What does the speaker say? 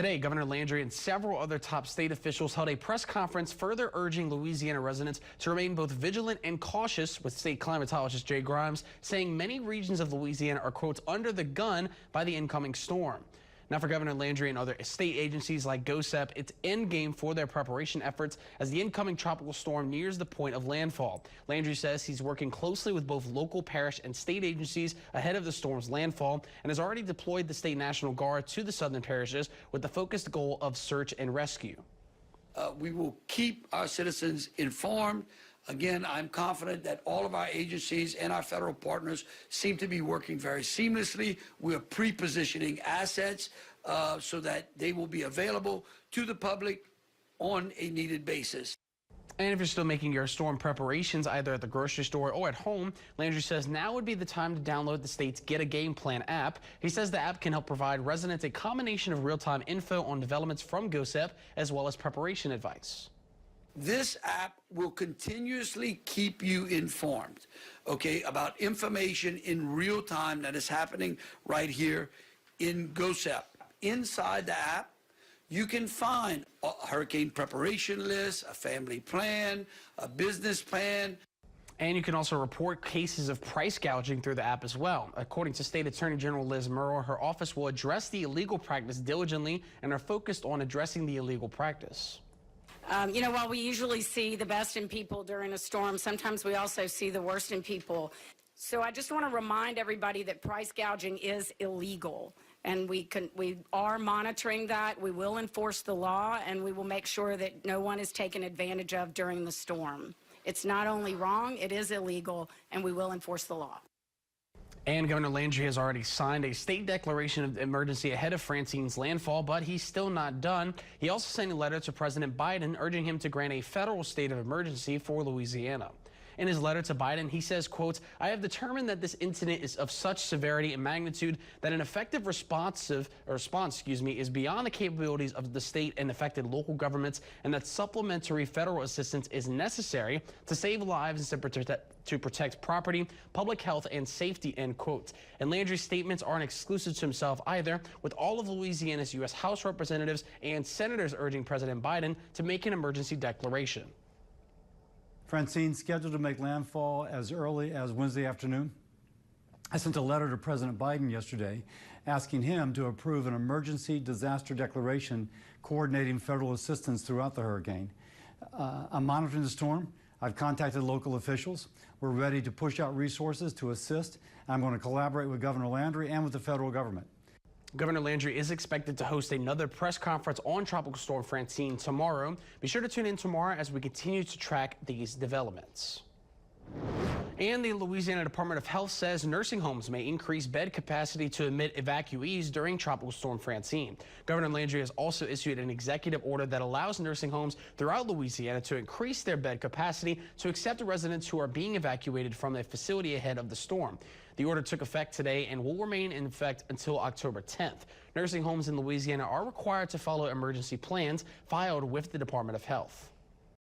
Today, Governor Landry and several other top state officials held a press conference further urging Louisiana residents to remain both vigilant and cautious, with state climatologist Jay Grimes saying many regions of Louisiana are, quote, under the gun by the incoming storm. Now, for Governor Landry and other state agencies like GOSEP, it's endgame for their preparation efforts as the incoming tropical storm nears the point of landfall. Landry says he's working closely with both local, parish, and state agencies ahead of the storm's landfall and has already deployed the State National Guard to the southern parishes with the focused goal of search and rescue. We will keep our citizens informed. Again, I'm confident that all of our agencies and our federal partners seem to be working very seamlessly. We're pre-positioning assets so that they will be available to the public on a needed basis. And if you're still making your storm preparations either at the grocery store or at home, Landry says now would be the time to download the state's Get a Game Plan app. He says the app can help provide residents a combination of real-time info on developments from GOSEP as well as preparation advice. This app will continuously keep you informed, okay, about information in real time that is happening right here in GOSEP. Inside the app, you can find a hurricane preparation list, a family plan, a business plan. And you can also report cases of price gouging through the app as well. According to State Attorney General Liz Murrow, her office will address the illegal practice diligently and are focused on addressing the illegal practice. You know, while we usually see the best in people during a storm, sometimes we also see the worst in people. So I just want to remind everybody that price gouging is illegal, and we are monitoring that. We will enforce the law, and we will make sure that no one is taken advantage of during the storm. It's not only wrong, it is illegal, and we will enforce the law. And Governor Landry has already signed a state declaration of emergency ahead of Francine's landfall, but he's still not done. He also sent a letter to President Biden urging him to grant a federal state of emergency for Louisiana. In his letter to Biden, he says, quote, "I have determined that this incident is of such severity and magnitude that an effective response is beyond the capabilities of the state and affected local governments, and that supplementary federal assistance is necessary to save lives and to protect property, public health, and safety," end quote. And Landry's statements aren't exclusive to himself either, with all of Louisiana's U.S. House representatives and senators urging President Biden to make an emergency declaration. Francine scheduled to make landfall as early as Wednesday afternoon. I sent a letter to President Biden yesterday asking him to approve an emergency disaster declaration coordinating federal assistance throughout the hurricane. I'm monitoring the storm. I've contacted local officials. We're ready to push out resources to assist. I'm going to collaborate with Governor Landry and with the federal government. Governor Landry is expected to host another press conference on Tropical Storm Francine tomorrow. Be sure to tune in tomorrow as we continue to track these developments. And the Louisiana Department of Health says nursing homes may increase bed capacity to admit evacuees during Tropical Storm Francine. Governor Landry has also issued an executive order that allows nursing homes throughout Louisiana to increase their bed capacity to accept residents who are being evacuated from a facility ahead of the storm. The order took effect today and will remain in effect until October 10th. Nursing homes in Louisiana are required to follow emergency plans filed with the Department of Health.